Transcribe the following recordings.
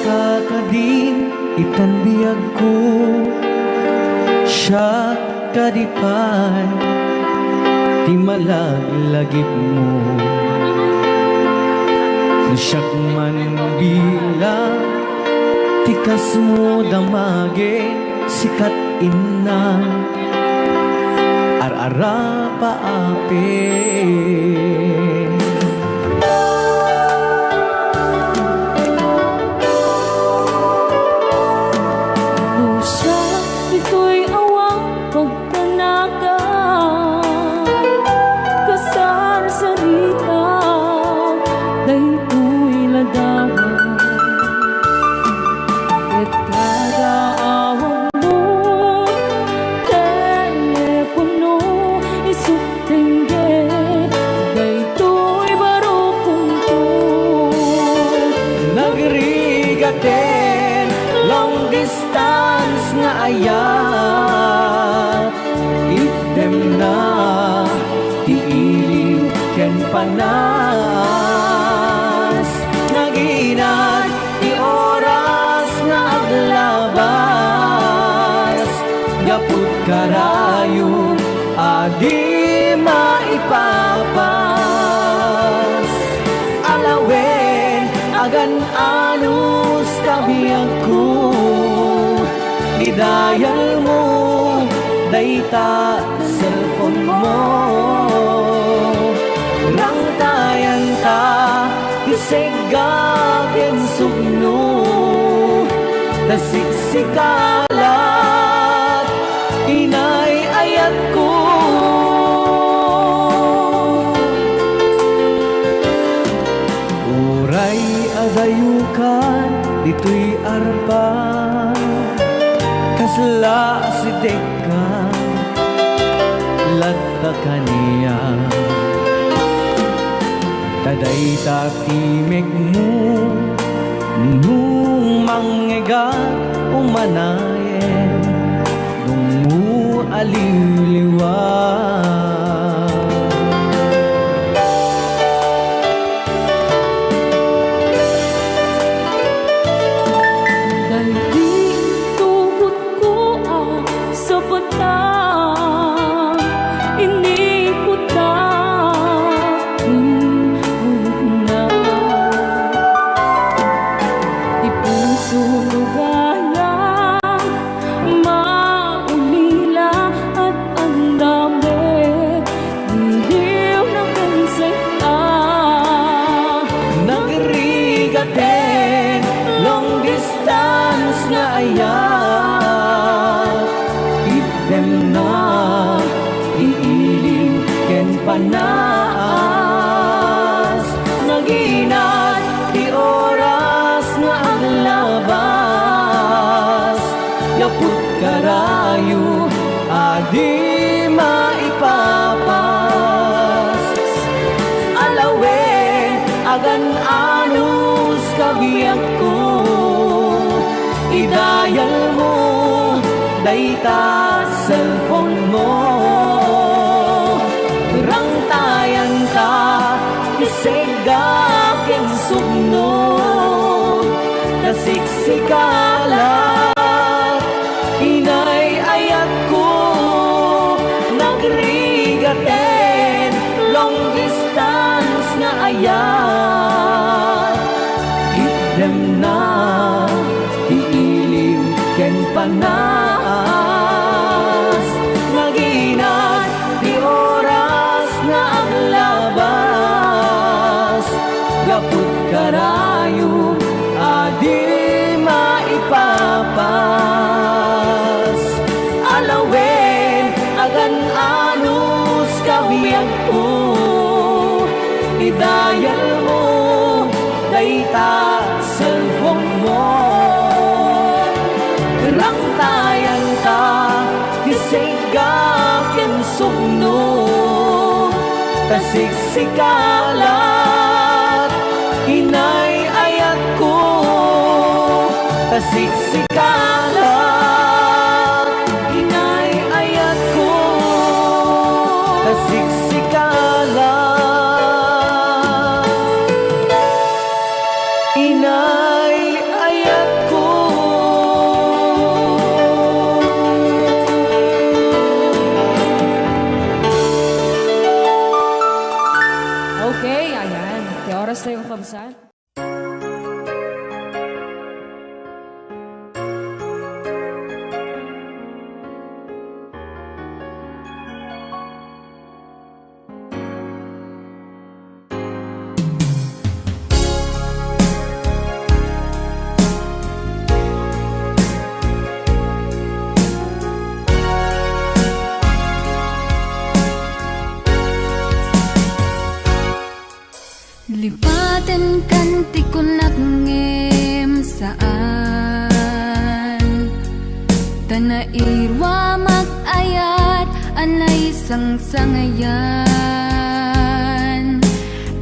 Kakadin itanbiyag ko siya kadipay ti malaglagip mo siyak man bilang tikas mo damage sikat inna ar-ara paape long distance nga ayat item na tiiliw ken panas naginat ti oras nga aglabas gapud karayo adi maipapas alawen agan anus kabiyag ko idayal mo dayta cellphone mo rangtayan ta isega ken sugno nasiksikalat inay ayat ko uray adayukan dito'y arpan kasla si deka latta kaniya taday tatimig mo nung mangega umanayen nung mo aliliwan long distance nga ayat item na iiliw ken panas naginat ti oras nga aglabas yapud karayo adi maipapas alawen agan anus kabiyag ko idayal mo dayta cellphone mo rangtayan ta isega ken sugno nasiksikalat inay ayat ko nagrigaten long distance nga ayat item na iiliw ken panas naginat di oras nga aglabas gapud karayo adi maipapas alawen agan anus kabiyag ko idayal mo dayta cellphone mo rangtayan ta isega ken sugno tasiksikalat inay ayat ko tasiksikalat Kanairwa mag-ayat anay sang-sangayan,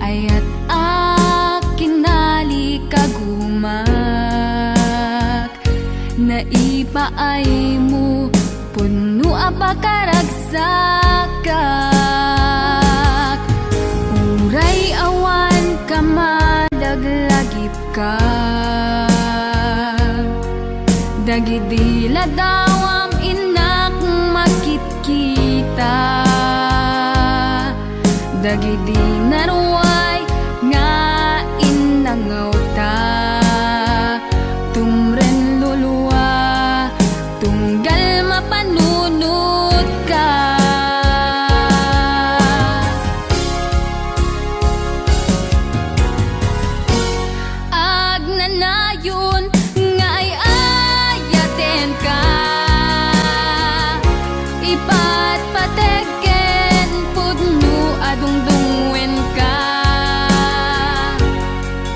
ayat akinali kagumak, naipaay mo puno apakaragsakak, uray awan kamadaglagip ka. Dagidila dawam inak makit-kita, dagidi naruay nga inangaw ta, tumren luluwa tunggal mapanunod ka. Agnanayon pategen pudno adungdungwen ka,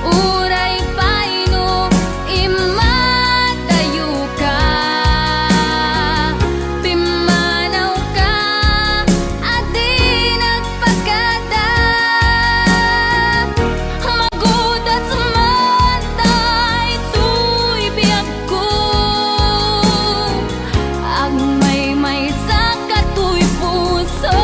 uray paino imadayo ka, pimanaw ka adi nagpagada, magudas man tay tuy biyag ko, agmay sa katuy puso.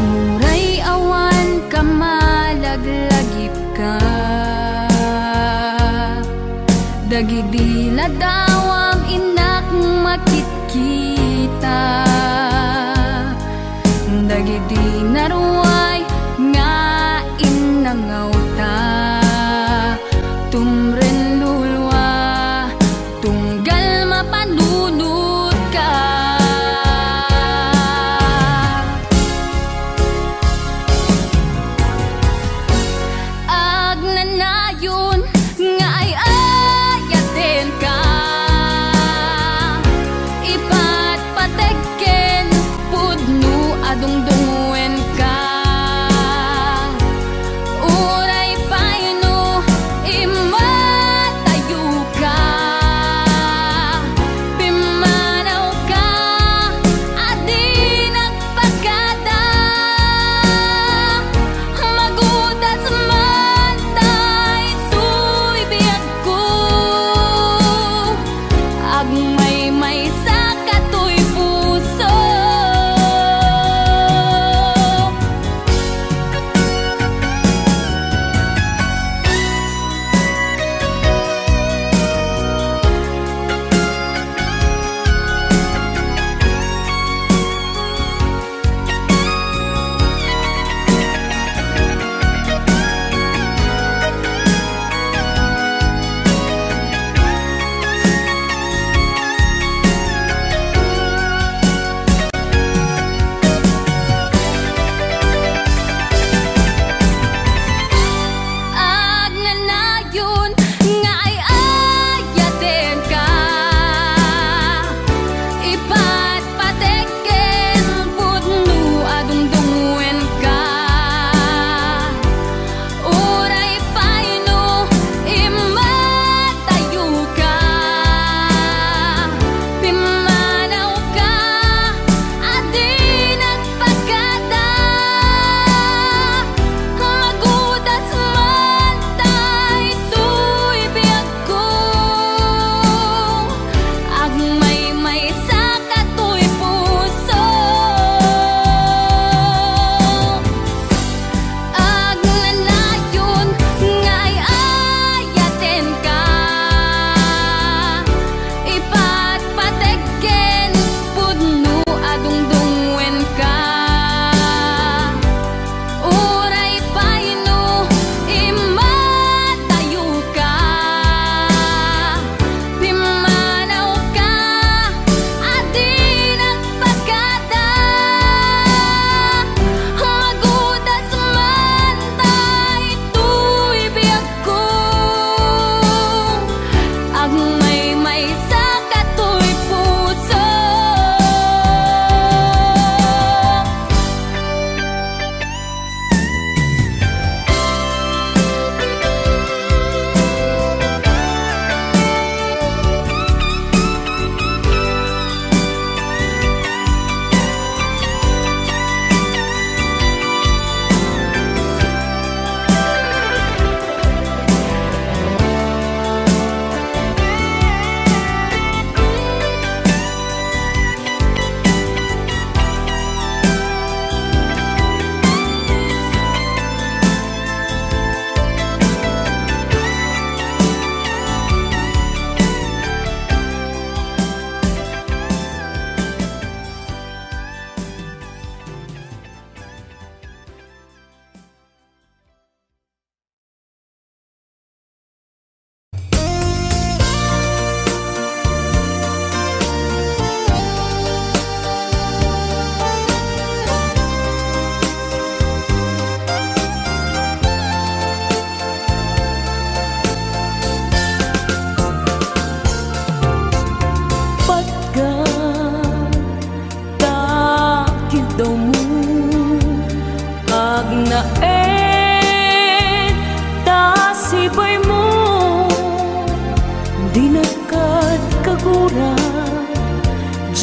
Uray awan kamalaglagip ka, dagidila dawam inak makit-kita, dagidi naruay nga inangaw ta, tumren lulwa tunggal mapanunod ka. Agnanayon nga ay ayaten ka, ipat pategen pudno adungdungwen ka,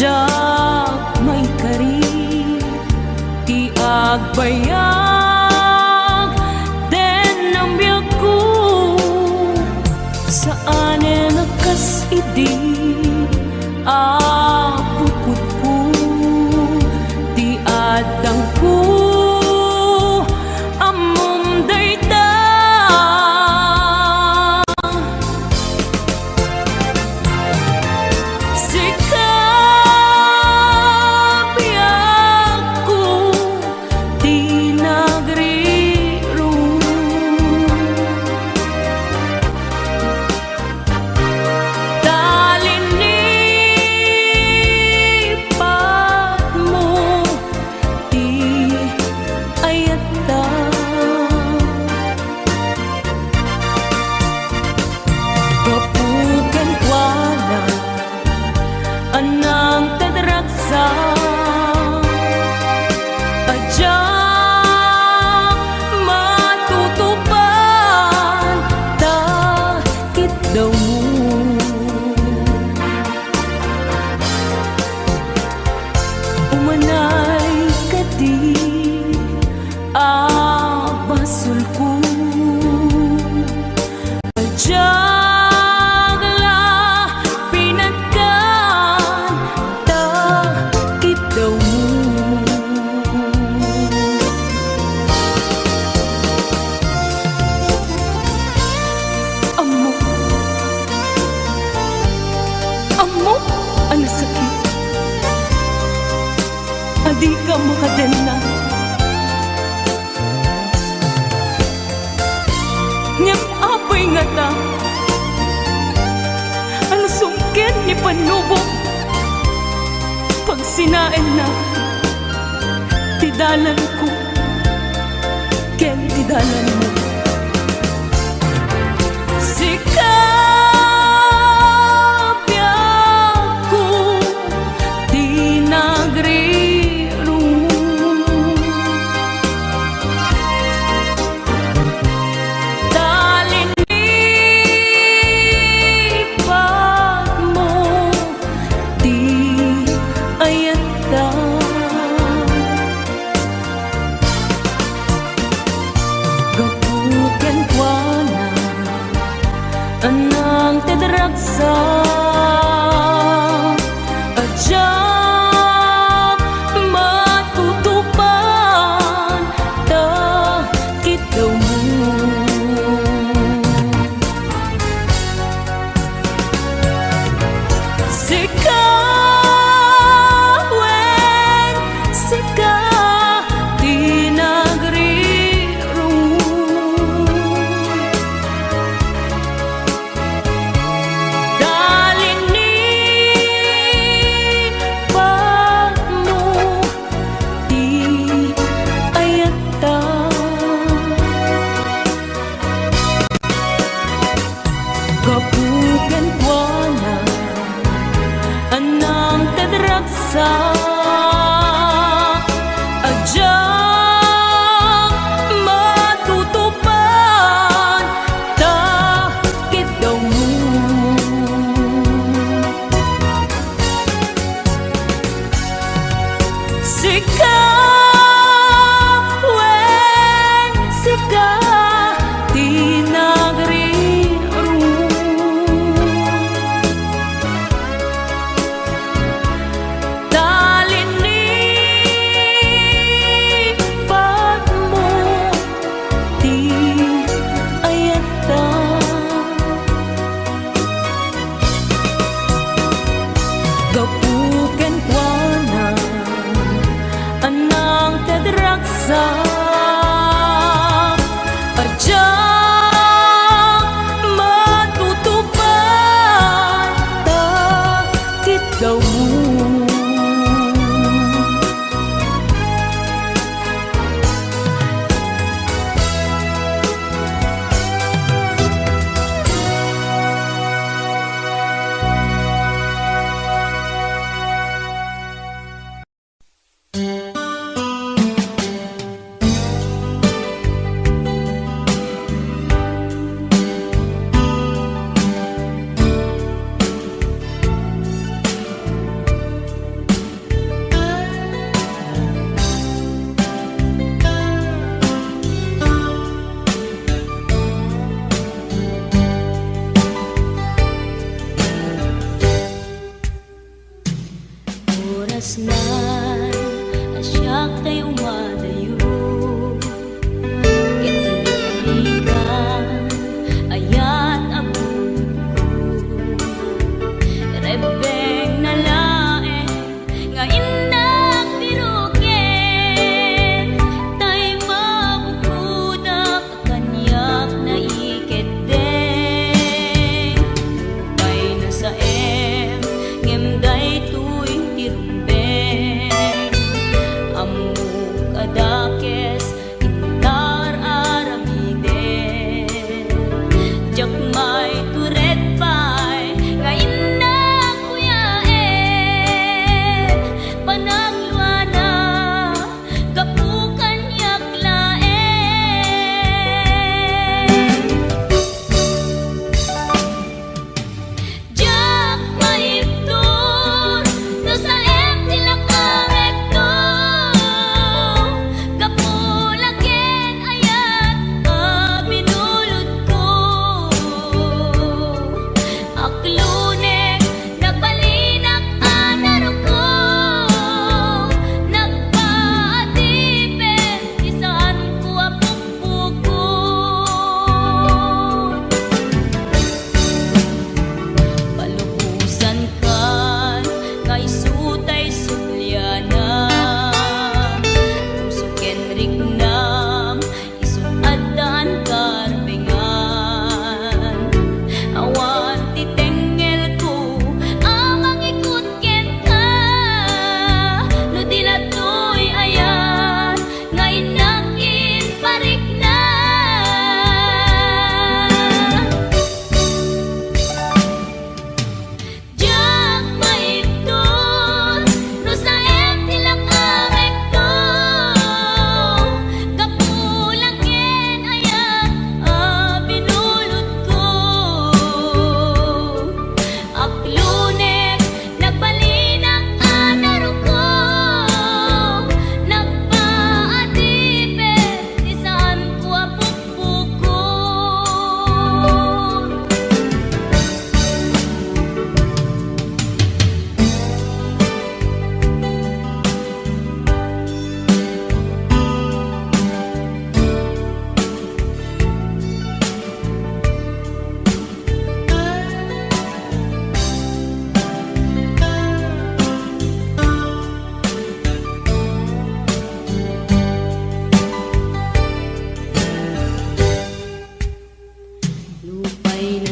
Adyak may kari ti agbayag den ang biyak ko saan nakas idi apukot ko ti adang ko amom dayta anang tadraksa adyak matutupan takit daw mo umanay kadi abasul ko adyak ang sakit adi ka makadena ngem apay nga ta ano sungkin ni panubo pag sinain na tidalan ko ken tidalan mo sika anang tadraksa adyak matutupan takit daw mo sika wen sika kapugan ko na anang tadraksa adyak matutupan takit daw mo sika wen sika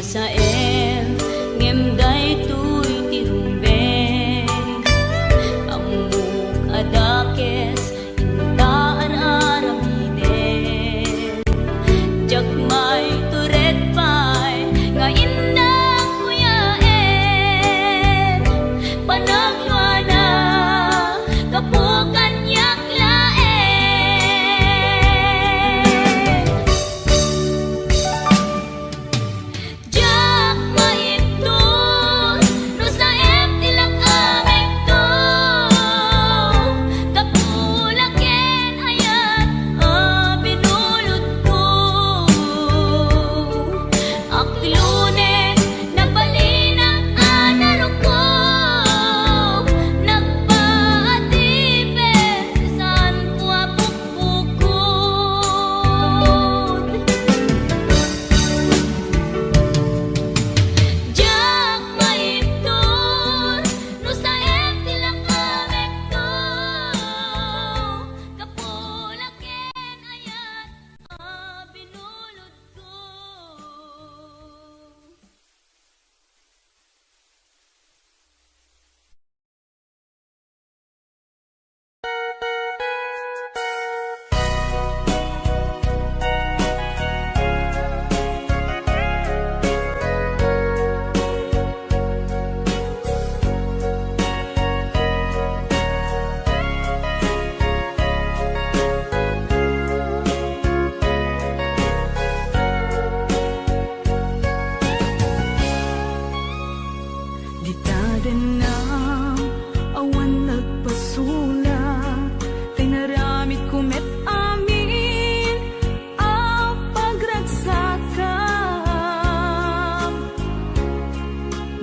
Misael ngem daytoy tirumbe ammo adakes inta aramide jagmay turet pay nga indang kuyaen panagwana kapukan yak laen jak maipton no sa tilang aming to kapulaken ayat binulot ko aklunen nagbalinang anaro ko nagpaatipin saan ko apukpukod jak maipton no sa tilang aming to kapulaken ayat binulot ko. Ditaden na awan nagpasulat tinaramid kumet amin ang pagragsakam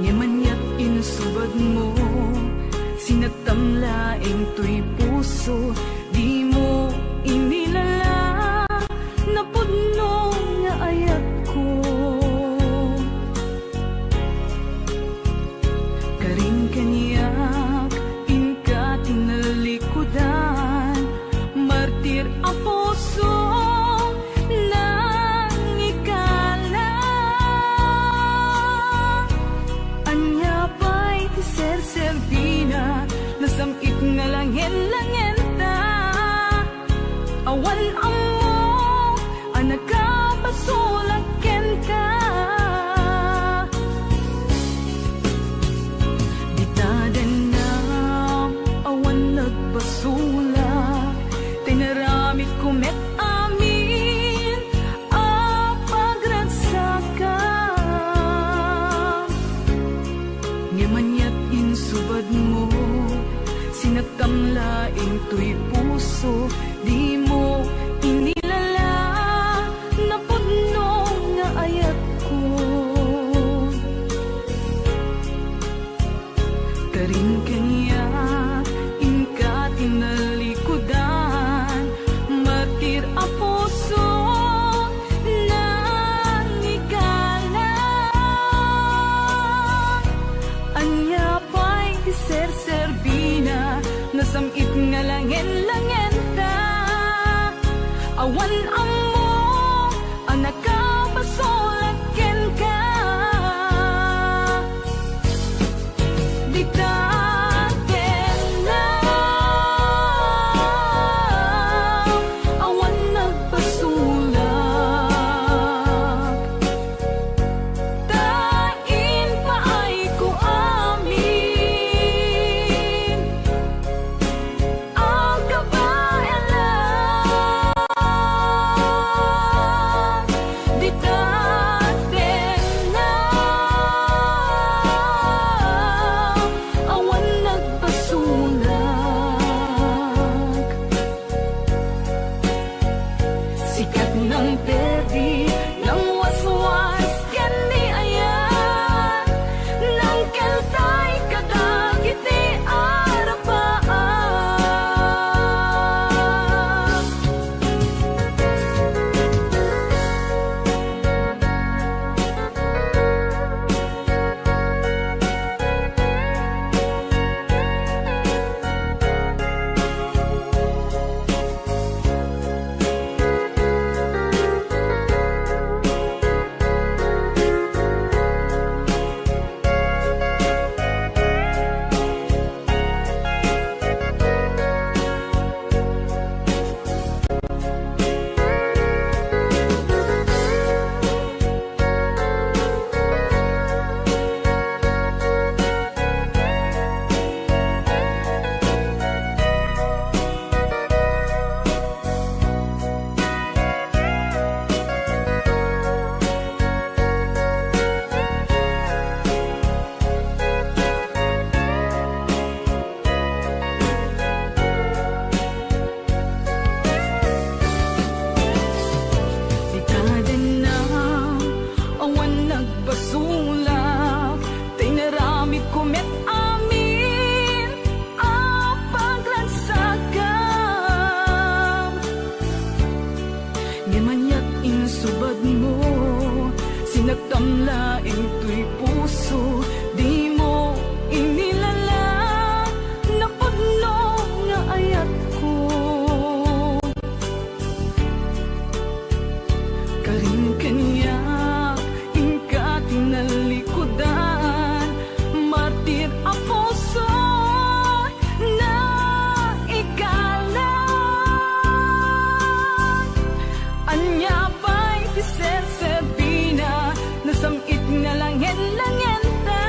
ngemanyak insubad mo sinagtamlaeng tuy puso di mo inilala napudno nga ayat ko karing kaniyak inka tinalikudan martir a puso nang ikalang anya pa'y tiserservina nasamit nga langin-langin ta awan amo anagkapasulaken ka ditaden na awan nagpasula tinaramid kumet amin ang pagragsakam ngemanyat insubad mo sinagtamlaeng tuy puso di mo inilala napudno nga ayat ko karing kaniyak inka tinalikudan martir a puso nang ikalang anya pa'y tiserserbina nasamit nga langin laing tuy puso, di mo inilala, napudno nga ayat ko. Karin kanyak, ingka tinalikudan, martir a puso na ikalan. Anya ba'y tisesebina, nasamit nga langin-langin ta,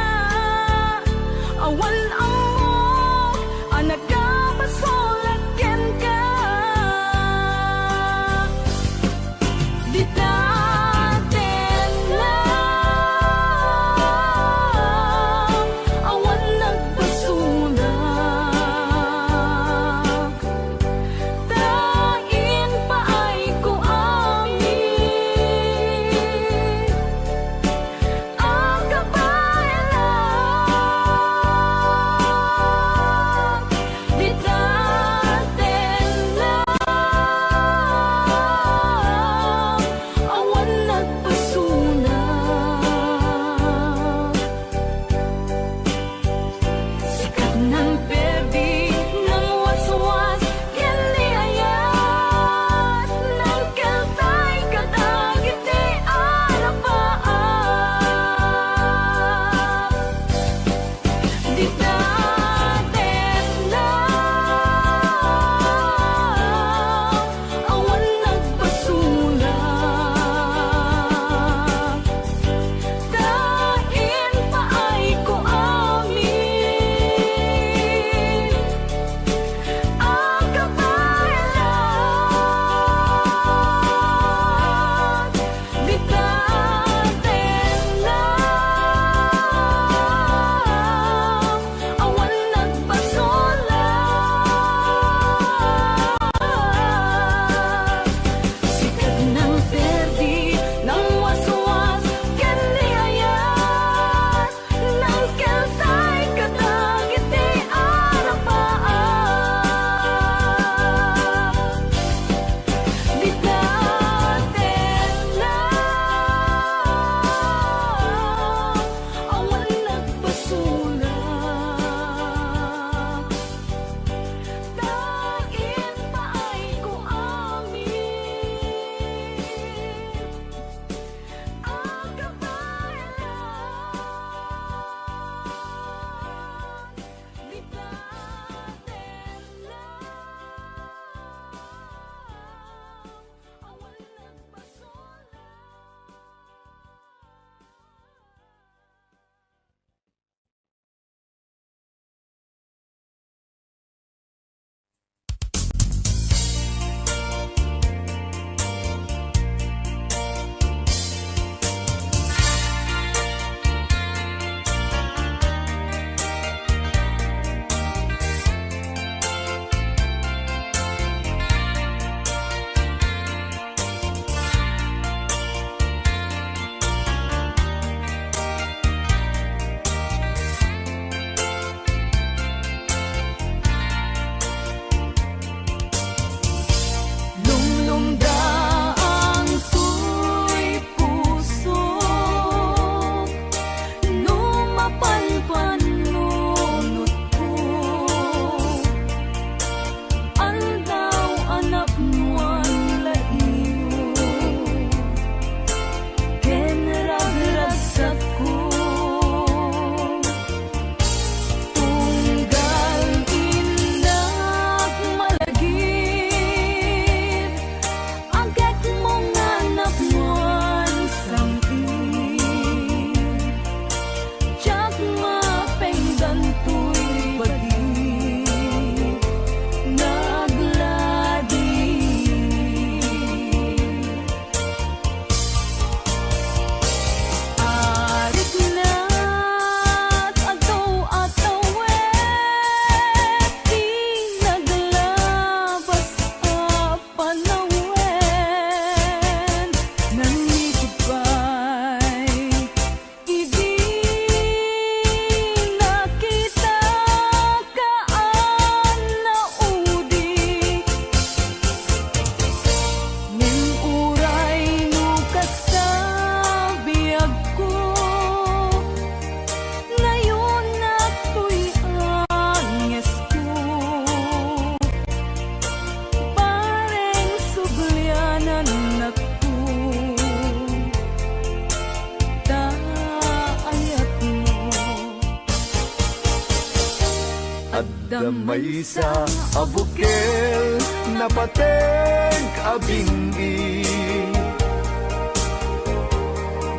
Damay sa abukel na pateng abingi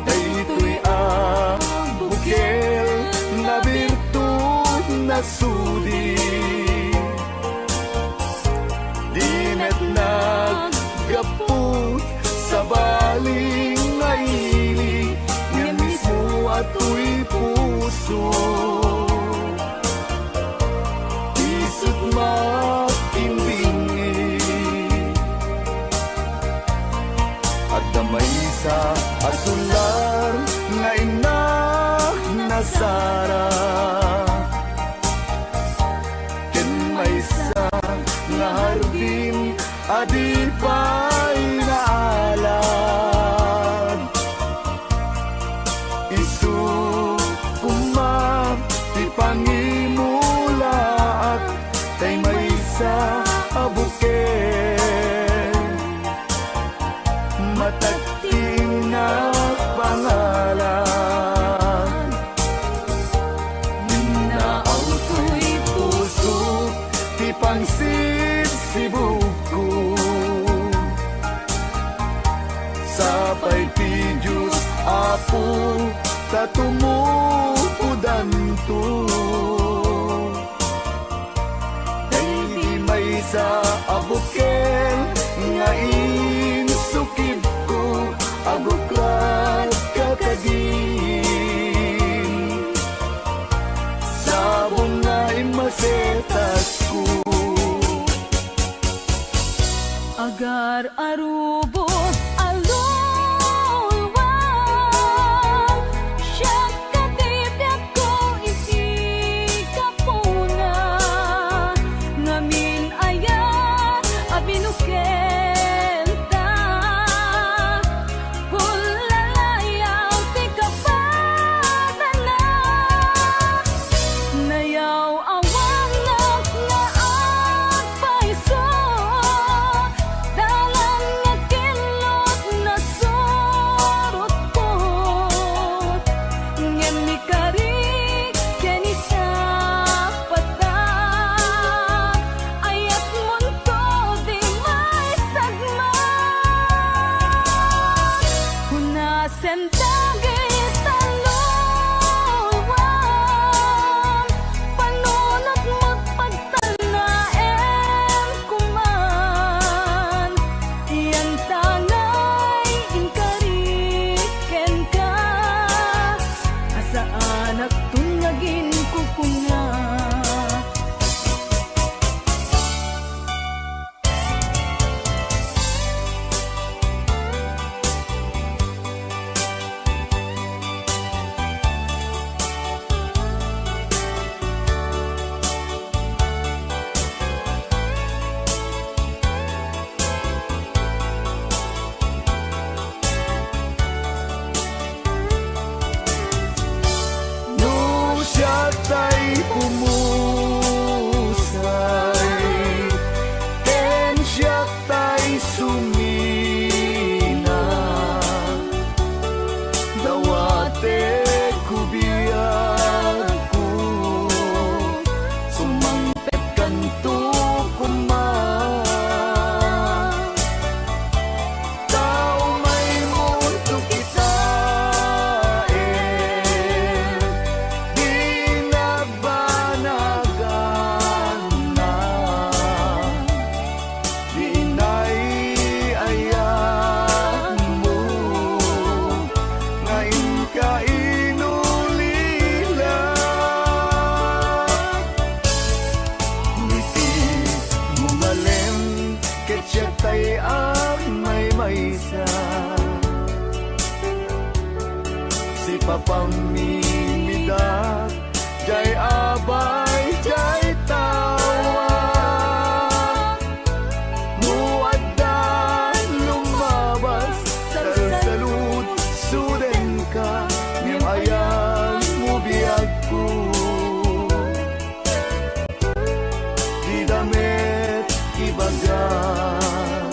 daytoy abukel na birtud na sudi di met naggaput sa baling ngaili nga mismo ato'y puso isut makimbingi at damay sa asular nga ina nasara ken may sa nga hardin adi pa'y naalad isu kumap ti pangimulaat tay may sa abuken matagting na pangalan minaaw to'y puso ti pangsibsibuko sapay ti Diyos Apo tatumupudan to may sa abukel nga insukib ko abuklat kakagin sabong nga imasetas ko agar arubos alulwang siya katibyak ko isi kapuna ngamin ayat abinukenta hulalayaw ti kapadana nayaw awang nga agpaiso dalan nga kilot na surot ko ngem ni kari ken isa pata ayat munto di may sagma hunasen dagit talulwang panunot magpagtanaem kuman iyan tangay inkariken ka asa anak tunyagin kukunga no siya tay pumusay ken siya tay sumina dawate kubiyag ko sumangpet kanto kuman tao may mundo kita di nagbanagan na di naiayan mo ngayon ka inulila ngiti mumalem ket siya tay may maysa si papang mimidak jay abay jay tawa muaddan lumabas sa salud suden ka ngem ayan mo biyag ko di damit ibagan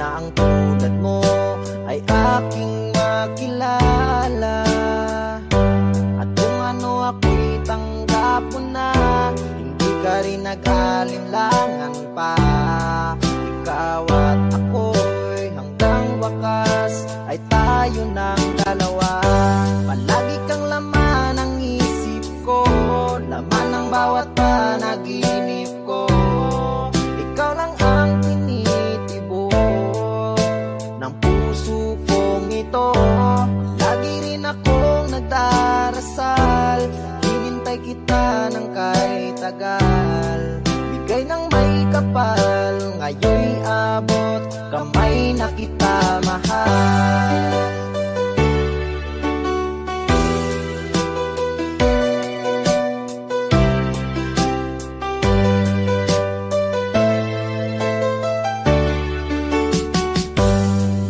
ang tulad mo ay aking makilala. At kung ano ako'y tanggap mo na, hindi ka rin nag-alinlangan pa. Ikaw at ako'y hanggang wakas ay tayo ng dalawa. Palagi kang laman ng isip ko, laman ng bawat panaginip ko. Ikaw lang ang tinitibok ng puso kong ito. Lagi rin akong nagdarasal, hinintay kita ng kahit tagal. Bigay ng may kapal, ngayon'y abot, kamay na kita mahal.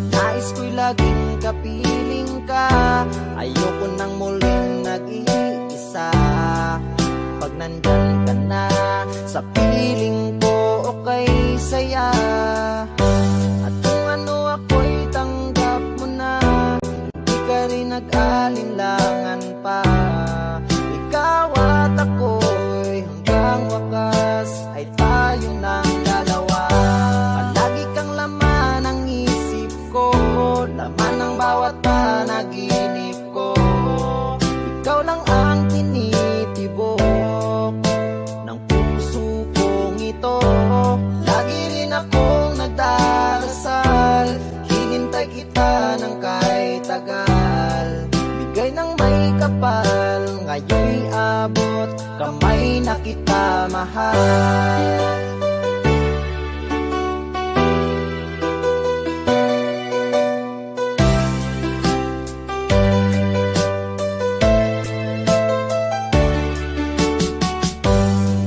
Nais ko'y laging kapiling ka, ayoko nang muling nag-iisa. Pag nandyan ka na, sa piling ko okay saya. At kung ano ako'y tanggap mo na, hindi ka rin nag-alinlangan pa. Ikaw at ako'y hanggang wakas ay tayo ng dalawa. Palagi kang laman ng isip ko, laman ng bawat panaginip ko. Ikaw lang ang tinitibok ng puso kong ito. Lagi rin akong nagdarasal, hinintay kita ng kahit tagal. Bigay ng may kapal, ngayon'y abot, kamay na kita mahal.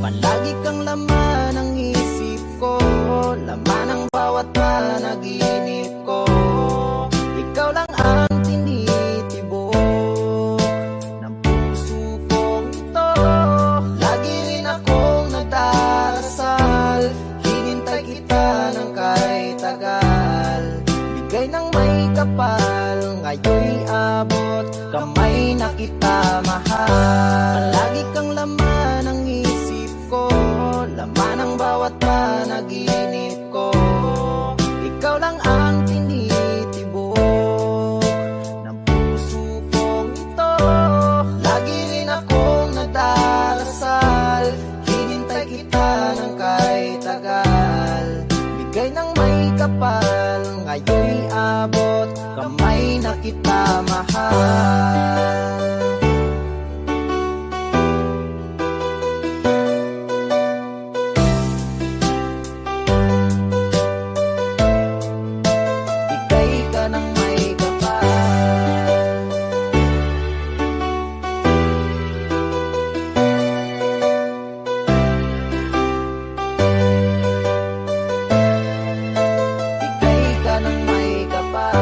Palagi kang laman ng isip ko, laman ng bawat panaginip ko. Ikaw lang ang tinitibok ng puso kong ito. Lagi rin akong nagdarasal, hinintay kita ng kahit tagal. Bigay ng may kapal, ngayon'y abot, kamay na kita mahal. Palagi kang laman ng isip ko, laman ng bawat panaginip ko. Ikaw lang ang tinitibok ng puso kong ito. Lagi rin akong nagdarasal, hinintay kita ng kahit tagal. Bigay ng may kapal, ngayon'y abot, kamay na kita mahal. Bigay ka ng may kapal. Bigay ka ng may kapal.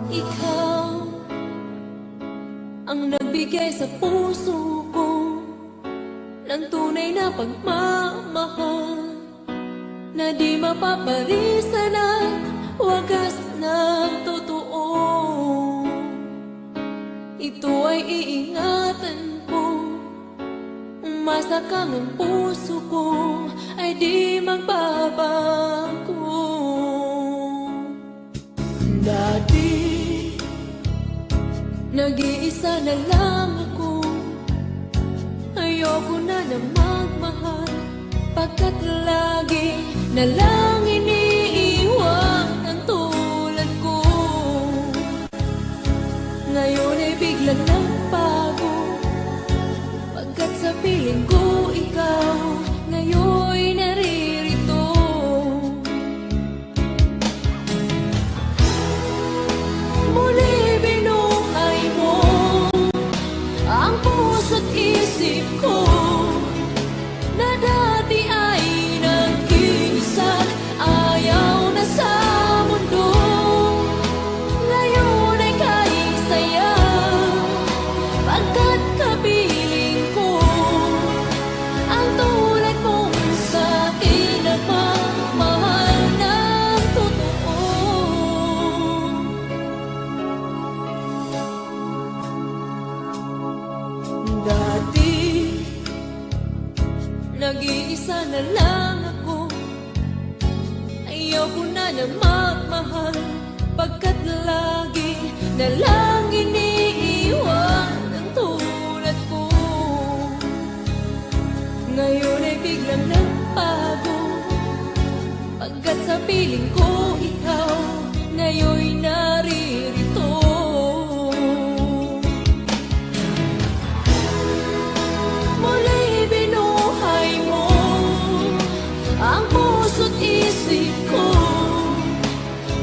Ikaw ang nagbigay sa puso ko ng tunay na pagmamahal, na di mapapalisan at wagas na totoo. Ito ay iingatan ko, umasa kang ang puso ko ay di magbabago. Dati nag-iisa na lang ako, ayoko na na magmahal, pagkat lagi na lang iniiwan ang tulad ko. Ngayon ay biglang nagbago, pagkat sa piling ko ikaw ngayon'y naririto. Muli binuhay mo ang puso't isip ko, na dati ay nag-iisa, ayaw na sa mundo. Ngayon ay kaisaya, pagkat kapiling ko ang tulad mong sa'kin nagmamahal ng totoo. Dati nag-iisa na lang ako, ayaw ko na magmahal, pagkat lagi na lang iniiwan ang tulad ko. Ngayon ay biglang nagbago, pagkat sa piling ko ikaw ngayon'y naririto. Muli binuhay mo ang puso't isip ko,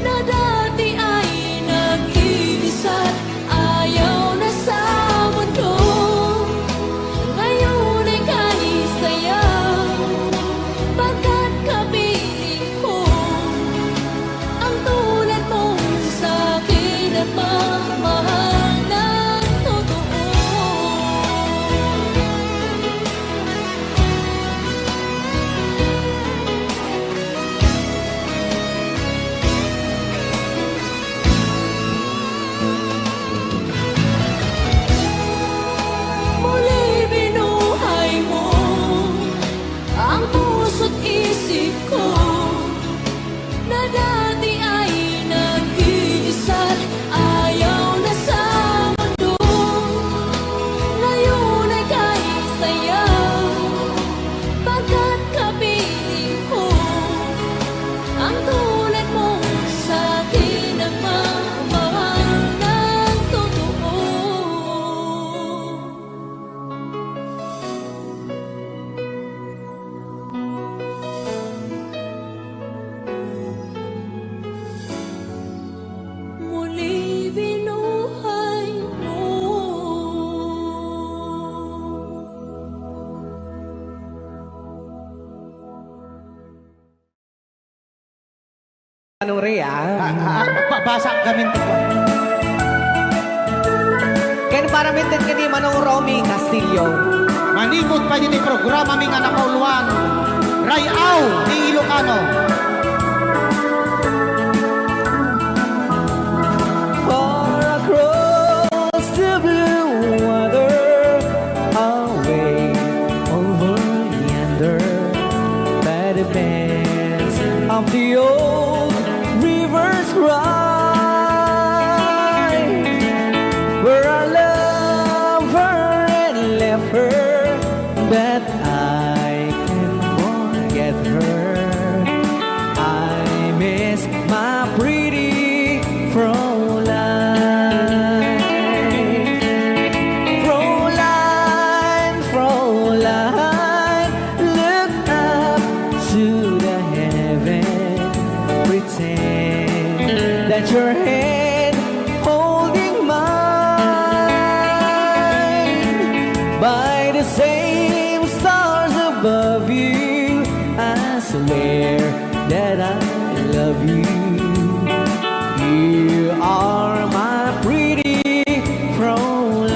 na dati ay nag-iisa't ayaw na sa mundo. Ngayon ay kahisaya, pagkat kapiling ko ang tulad mong sa'kin at mamahal ng totoo. Muli binuhay mo ang puso't isip ko, na dati ay nag-iisa't ayaw na sa mundo. Ngayon ay kahisaya, pagkat kapiling ko ang tulad mong sa'kin ang mamahal ng totoo. Muli binuhay mo. Anong Rhea? Basa gamin ko. Ken para mintin ka di Manong Romy Castillo. Manipot pa yun yung programa ming anak kauluan. Rayaw ni Ilocano. Far across the blue water, away over yonder, by the banks of the old rivers ride, where I love her and left her, but I can't forget her. I miss my pretty Fräulein. Fräulein, Fräulein, look up to the heaven, pretend that your hand holding mine. By the same stars above you, I swear that I love you. You are my pretty Fräulein.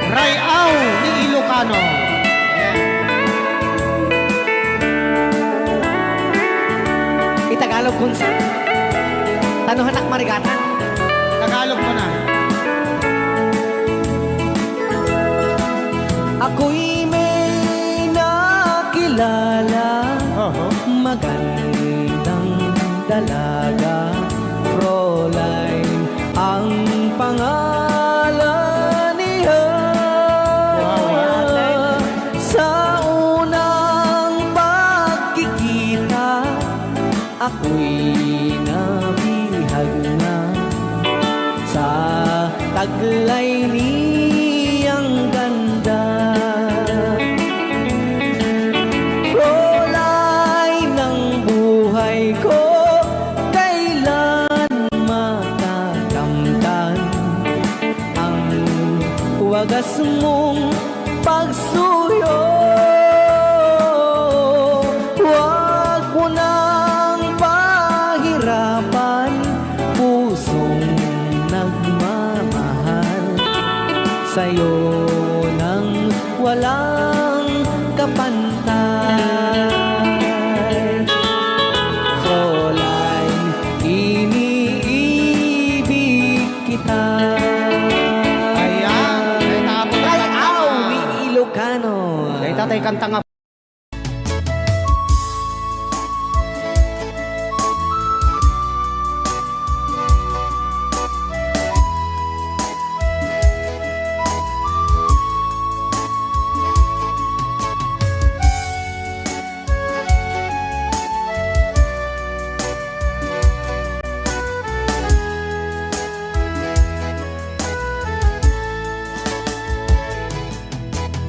Rayaw ni Ilocano. Itagalog kung sa tanuhanak marigatan. Tagalog mo na. Ako'y may nakilala, magandang dalaga, Fräulein ang pangalan niya. Sa unang pagkikita, ako'y nabihag na. taglay niyang ganda. Kulay ng buhay ko, kailan matakamtan ang wagas mong pagsuyo. Huwag mo nang pahirapan pusong nagmamahal sa'yo nang walang kapantay. Fräulein, iniibig kita. Ayan, ay tapos Ay, aw, ni Ilocano. Ay tatay kanta nga.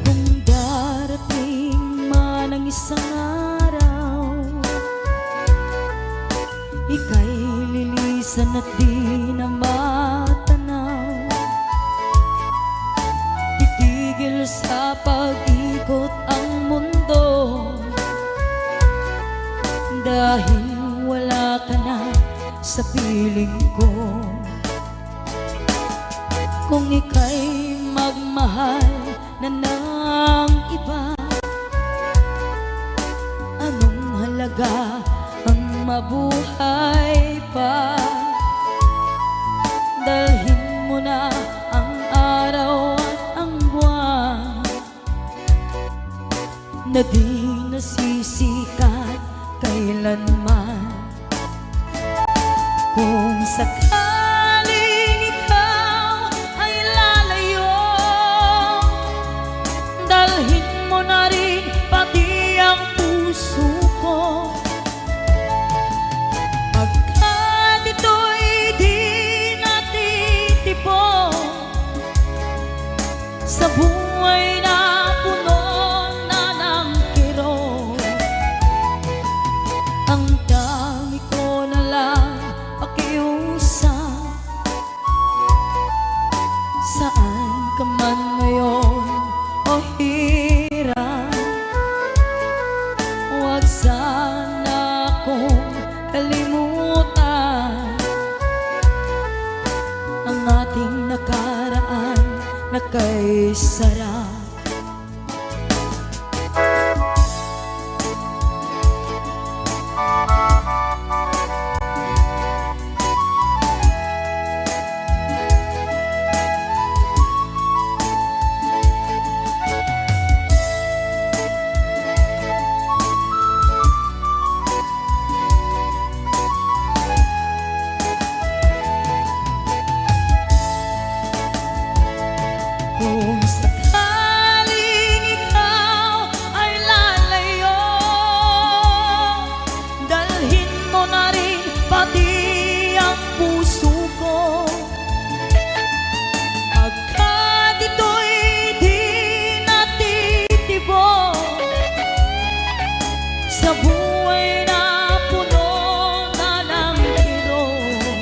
Kung darating man ang isang araw, ika'y lilisan at di na matanaw. Titigil sa pag-ikot ang mundo, dahil wala ka na sa piling ko. Kung ika'y magmahal na ng iba, anong halaga ang mabuhay pa? Dalhin mo na ang araw at ang buwan na di nasisikat kailanman. Kung sakaling ikaw ay lalayo, dalhin mo na rin pati ang puso ko. Pagkat ito'y di natitipon sa buhay na puno na ng kirot. Ang dami ko na lang pakiusap, saan ka man ngayon o hirap, huwag sana akong kalimutan ang ating nakaraan na kay sarap. Kung sakaling ikaw ay lalayo, dalhin mo na rin pati ang puso ko. Pagkat ito'y di natitibok sa buhay na puno na ng kirot.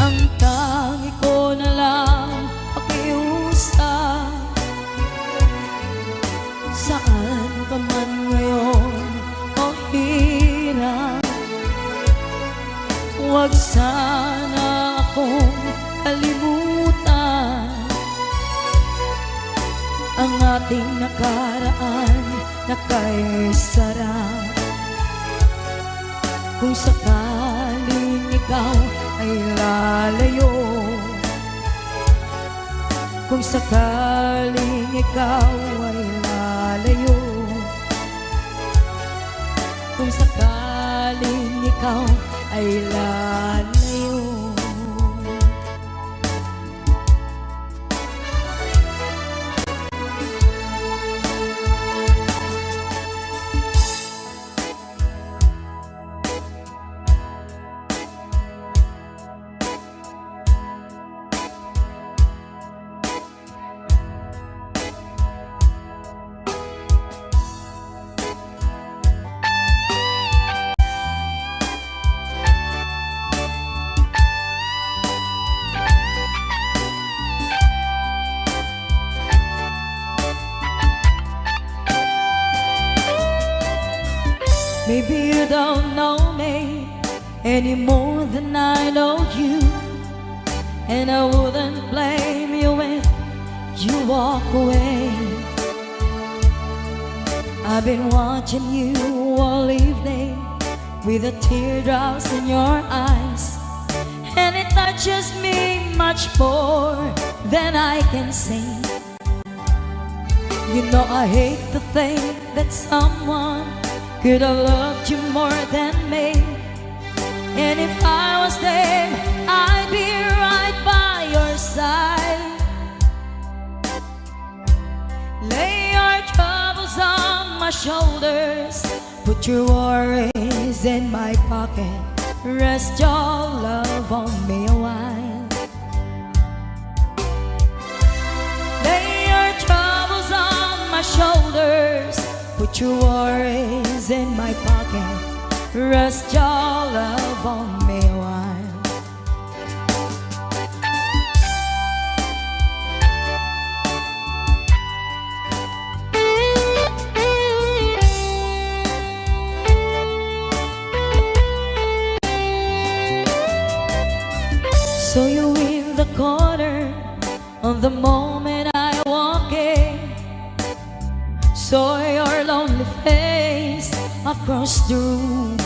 Ang tangi ko na lang pakiusap, saan ka man ngayon o hirap, huwag sana akong kalimutan ang ating nakaraan na kay sarap. Kung sakaling ikaw ay lalayo, kung sakaling ikaw ay lalayo, kung sakaling ikaw ay lalayo. any more than I know you, and I wouldn't blame you if you walk away. I've been watching you all evening with the teardrops in your eyes, and it touches me much more than I can say. You know I hate to think that someone could have loved you more than me, and if I was there, I'd be right by your side. Lay your troubles on my shoulders, put your worries in my pocket, rest your love on me a while. Lay your troubles on my shoulders, put your worries in my pocket, rest your love on me a while. So you in the corner on the moment I walk in, saw your lonely face across the room.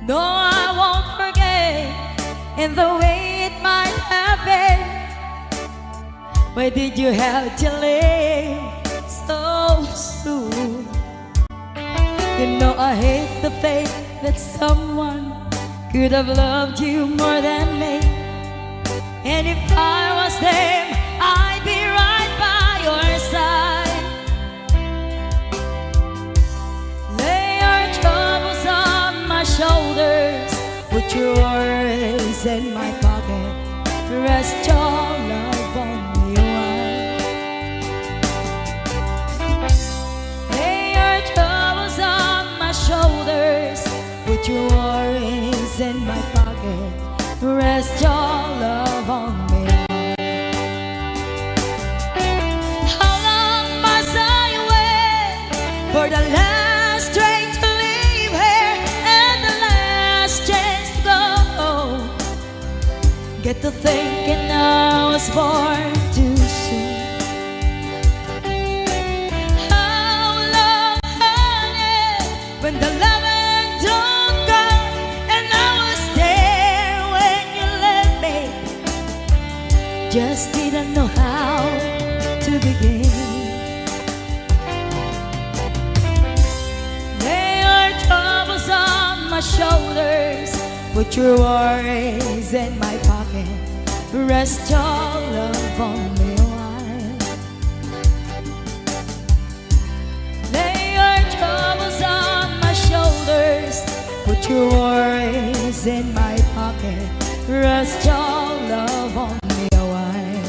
No, I won't forget in the way it might happen. Why did you have to leave so soon? You know I hate the faith that someone could have loved you more than me, and if I was them, I'd be right by your side. Lay your troubles on my shoulders, put your worries in my pocket, rest your love on me a while. Lay your troubles on my shoulders, put your worries in my pocket, rest your love on me. How long must I wait for the last train to leave here and the last chance to go? Get to thinking I was born too soon. How long, honey, when the loving don't come, and I was there when you left me, just didn't know how to begin. Lay your troubles on my shoulders, put your worries in my pocket, rest your love on me a while. Lay your troubles on my shoulders, put your worries in my pocket, rest your love on me a while.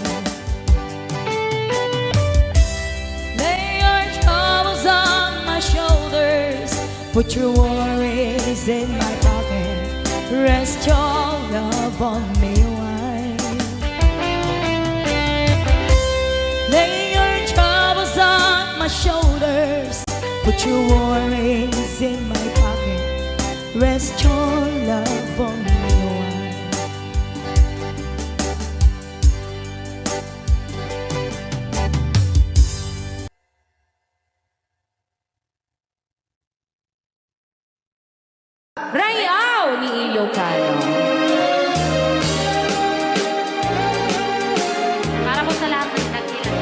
Lay your troubles on my shoulders, put your worries in my pocket, rest your love on me a while. Lay your troubles on my shoulders, put your worries in my pocket, rest your love on me a while. Rayaw ni Ilocano. Para po sa lahat ng nagkilang.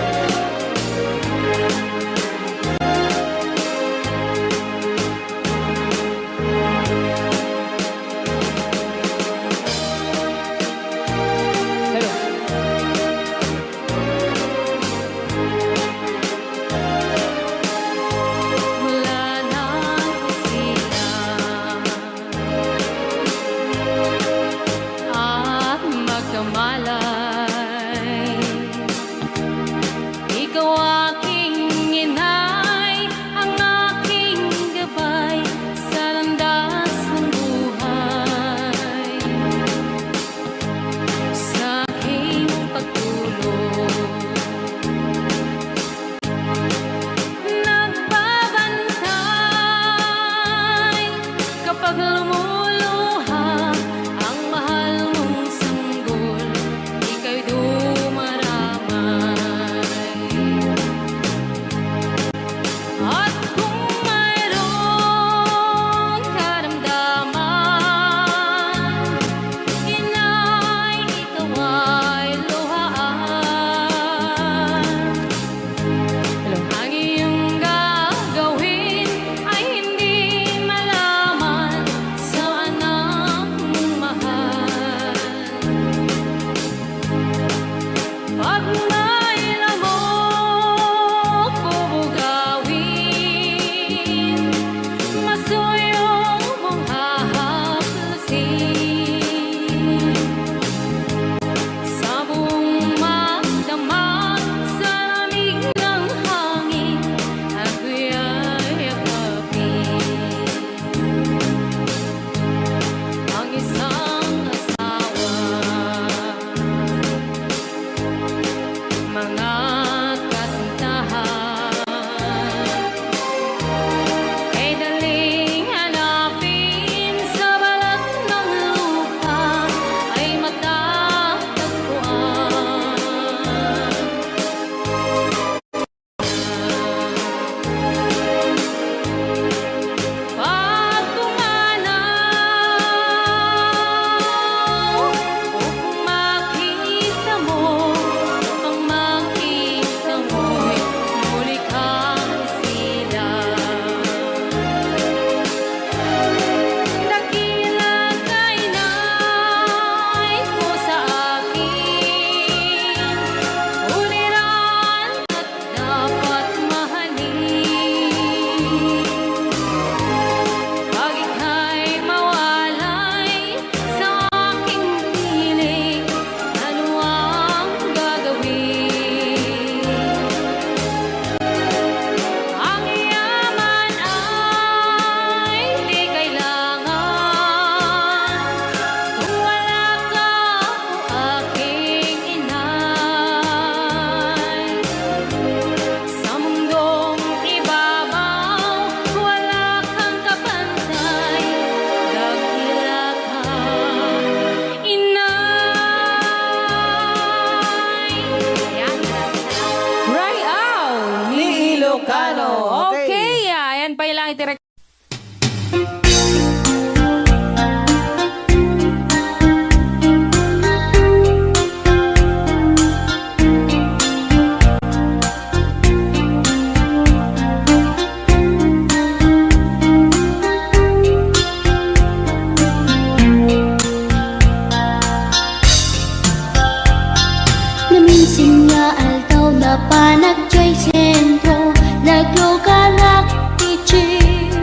panagjay sentro, naglugalak ti jeep,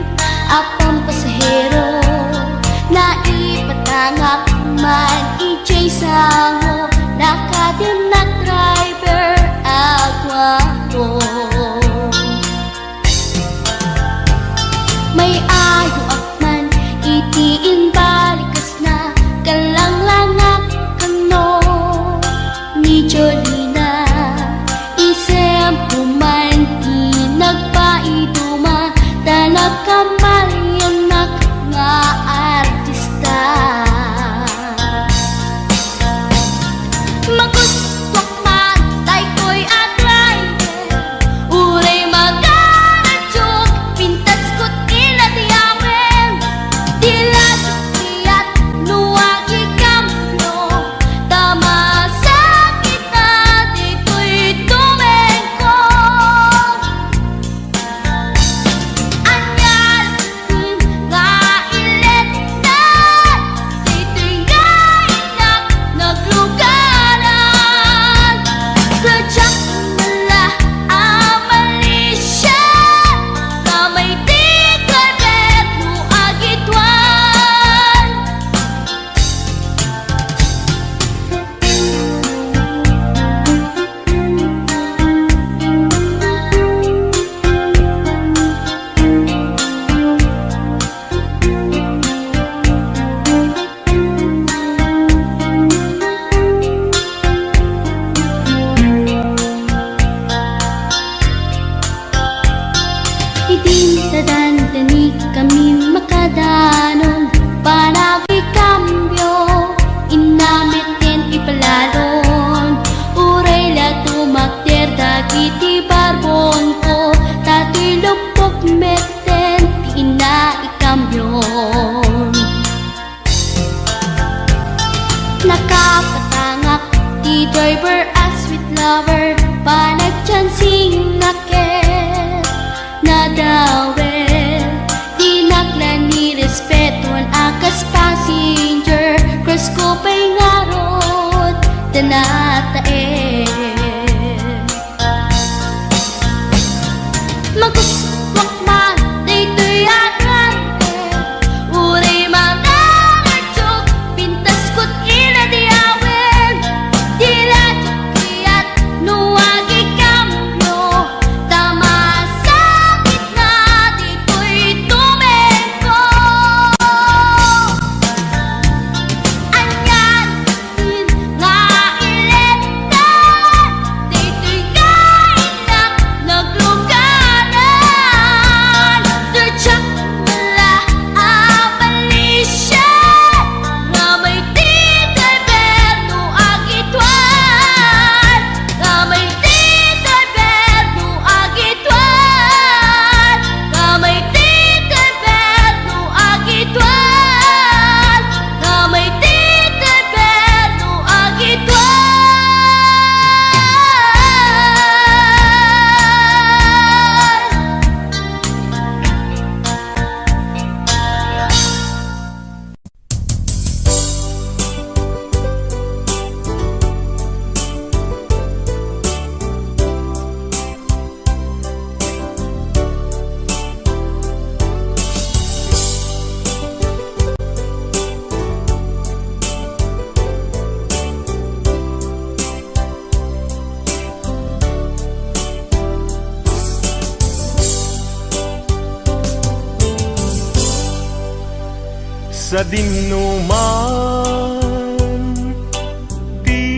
apang pasahero, naipatangak man ijay sango, nakadinak driver agwapo. May ayo akman itiin balikas na kalanglangak kano ni Jolina, isem puman di nagpaiduma, tanag kamalianak nga artista. Magustwak man tay ko'y atrayer, uray magaradyok, pintas ko't inatiyawen, tila sukiyat nuwag ikamno, tama sa kita dito'y tumengko. Anyal nga ilet na, dito'y nga inak naglugaran, tadyak mala amalisya, kamay di kalbet mo agitwan. Idintadandani kami makadanon, panagi kambyo, inamitin ipalalon, uray la tumakder dagiti barbon ko, tato'y lupok meten di ina ikambyon. Nakapatangak di driver as sweet lover, panagchansing naket nadawel, di naklan ni respetuan akas passenger, cross ko pa'y ngarot tanatae. Maguswak man dito'y atrante, uray magaradyok, pintas ko't inadiyawen, tila sukiyat nuwag ikamno, tama sa gitna dito'y tumengko. Anyan nga ilet na, dito'y kainak naglugaran, tadyak mala amalisya, nga may di kalberno agitwan, nga may di kalberno agitwan, nga may di kalberno agitwan, nga may di kalberno agitwan. Sa dinuman di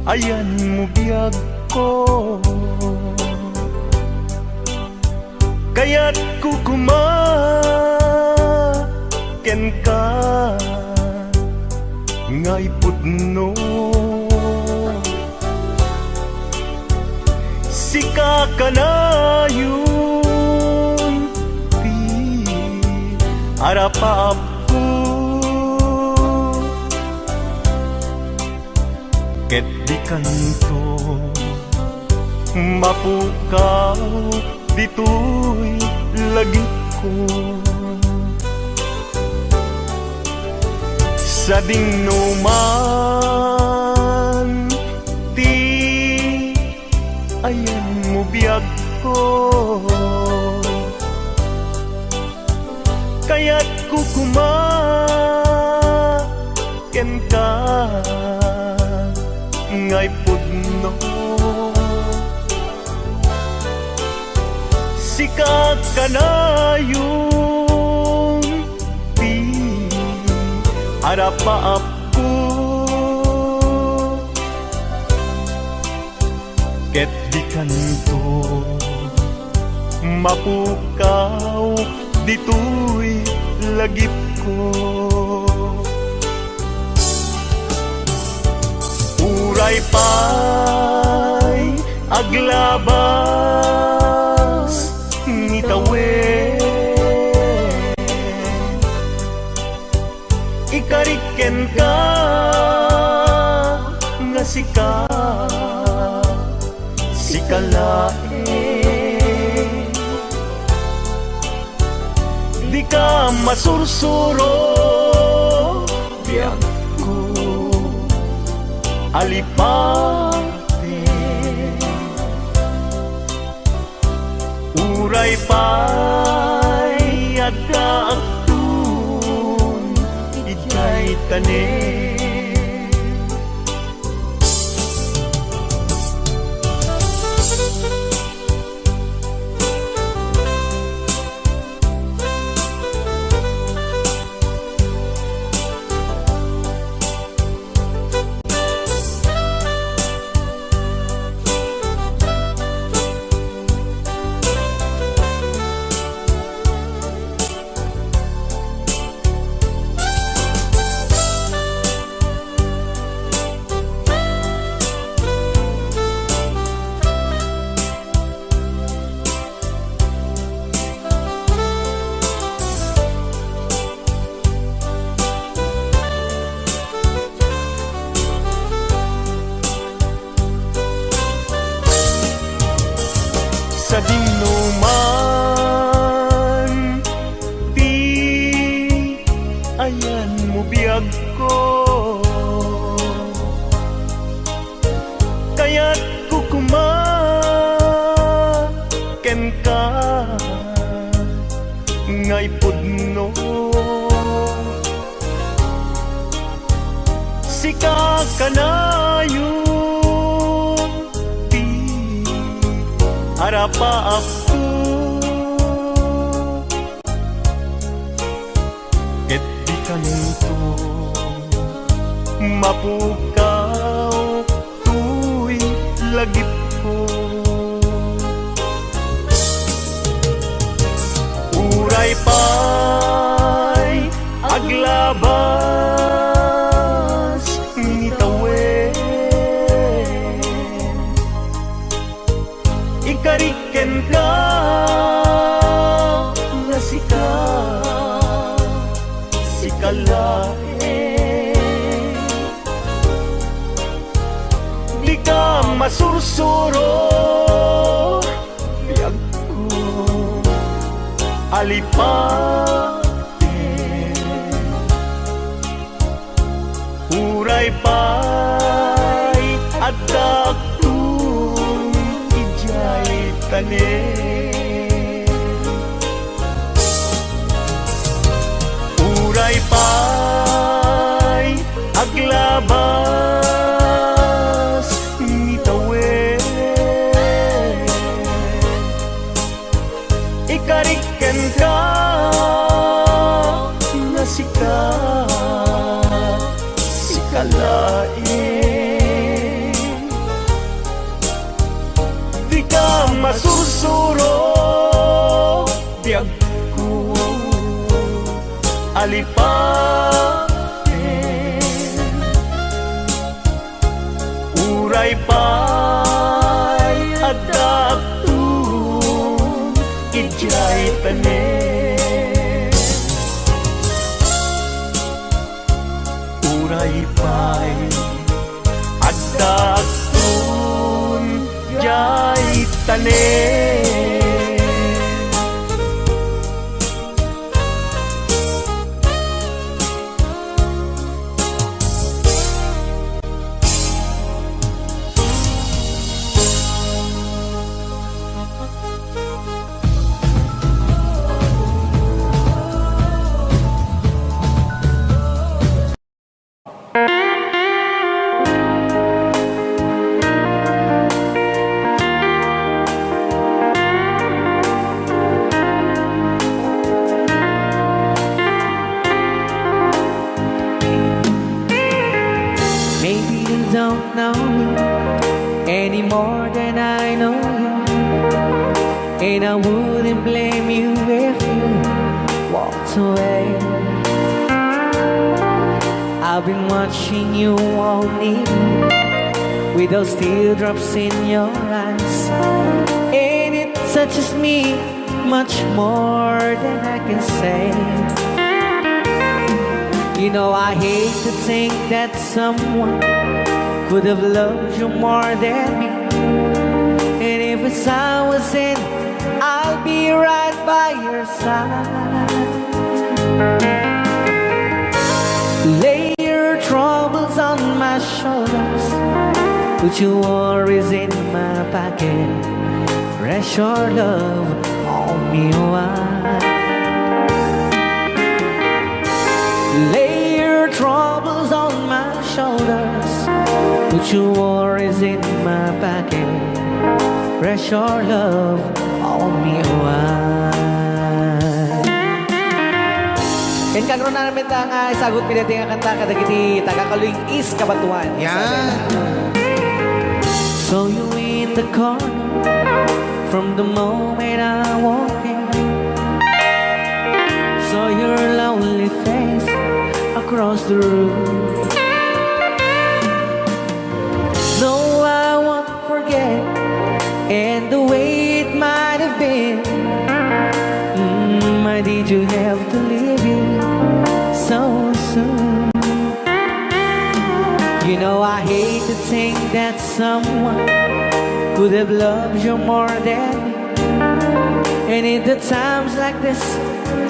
ayan mo biyag ko, kaya't kukumaken ka ngay putno, sika ka na yun di arapap ko, ket di kanto mapukaw dito'y lagi ko. Sa dinuman ti kaya't kukumaken ka ngay pudno. Sikat ka na yung di harapaap ko, ket di kanto mapukaw dito'y lagip ko. Uray pa'y aglabas ngitawen, ikariken ka nga sikalae. Di ka masursuro biyak ko alipate. Uray pa'y adda aktun ijay tanen. Sa dinuman di ayan mo biyag ko, kaya't kukumaken ka ngay pudno. Sika ka na yung di harapaap ko, ket di kanto mapukaw tuy lagip ko. Uray pa'y aglabas ngitawen, ikariken ka nga sikalae. Di ka masursuro biyag ko alipate. Uray pa'y adda aktun ijay tanen. Uray pa'y aglabas ngitawen, ikariken ka nga sikalae. Di ka masursuro biyag ko alipate. Uray pa'y adda aktun ijay tanen. Uray pa'y adda aktun ijay tanen. Maybe you don't know me any more than I know you, and I wouldn't blame you if you walked away. I've been watching you all evening with those teardrops in your eyes, and it touches me much more than I can say. You know, I hate to think that someone could have loved you more than me, and if it's I was in, I'll be right by your side. Lay your troubles on my shoulders, put your worries in my pocket, rest your love on me wide. Lay your troubles on my shoulders, put your worries in my pocket, rest your love on me wide. Ken kagron na namin ta nga isagot pinati nga kanta kadagiti tagakaluing is kabatuan. Yan. So you in the corner from the moment I walk in, saw your lonely face across the room. No, I won't forget, and the way it might have been. Why did you have to leave it so soon? You know, I hate to think that someone could have loved you more than me, and in the times like this,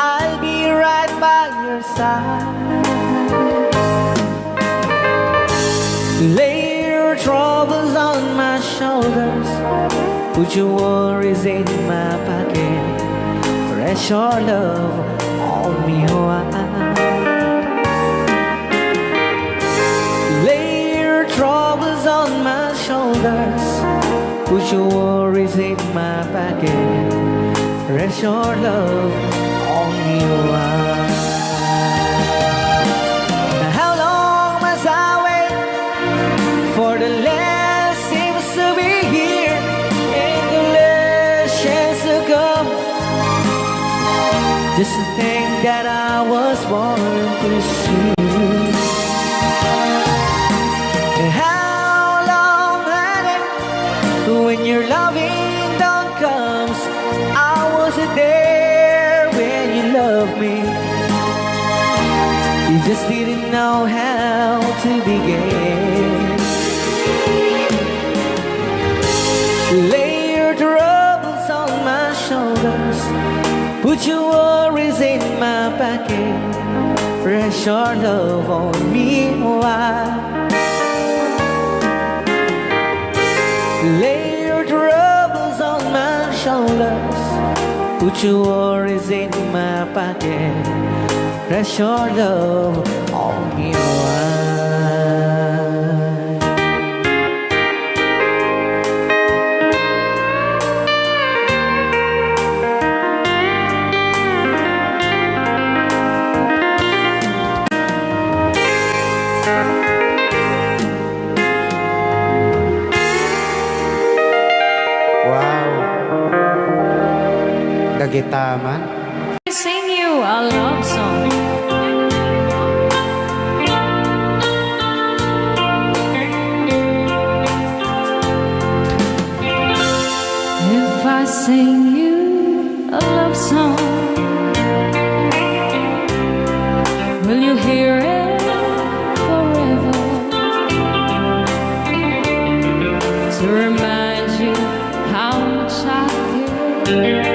I'll be right by your side. Lay your troubles on my shoulders, put your worries in my pocket, rest your love on me wide. Lay your troubles on my shoulders, put your worries in my pocket, rest your love on me wide. How long must I wait for the last seems to be here and the last chance to come? Just to think that I was born to see. How long had it when your loving dawn comes? I wasn't there when you loved me. You just didn't know how to begin. Lay your troubles on my shoulders, put your worries in my pocket, rest your love on me wide. Lay your troubles on my shoulders, put your worries in my pocket, rest your love on me wide. Wow. Dagitaman. Sing you a love song. If I sing you a love song, will you hear it forever? To remind you how much I care.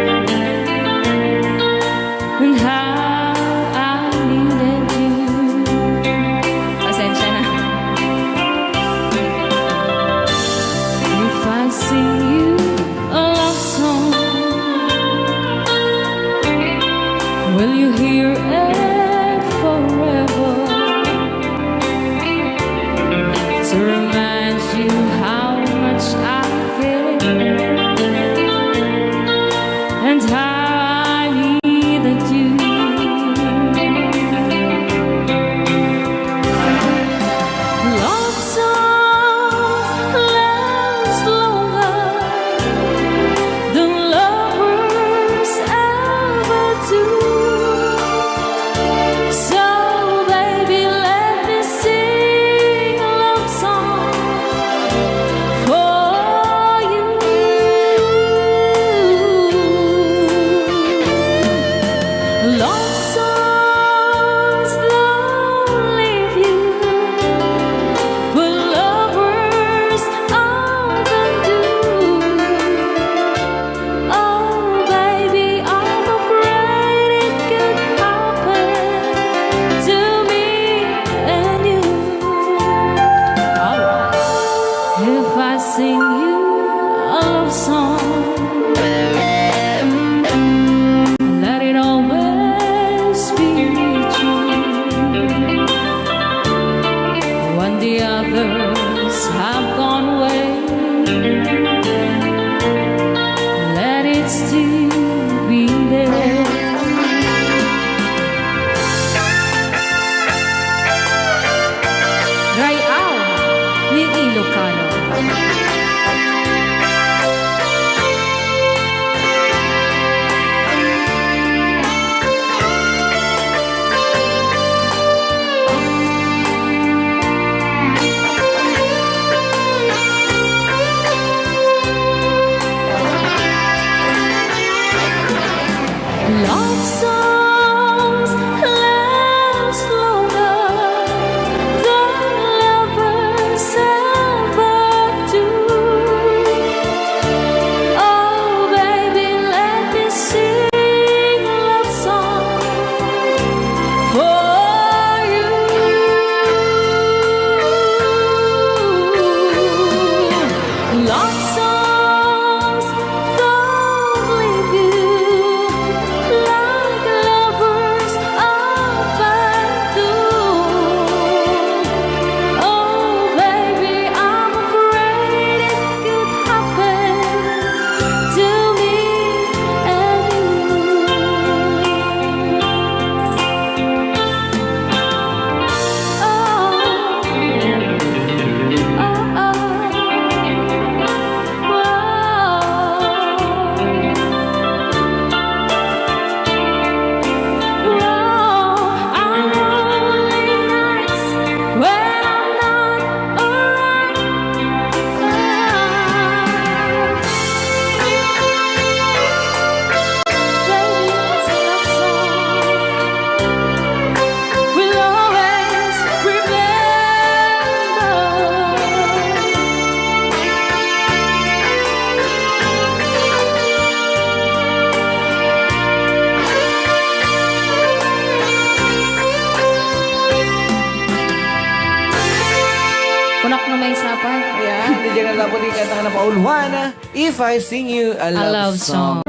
na dapat ikanta ka na pauluhan. If I sing you a love, love song.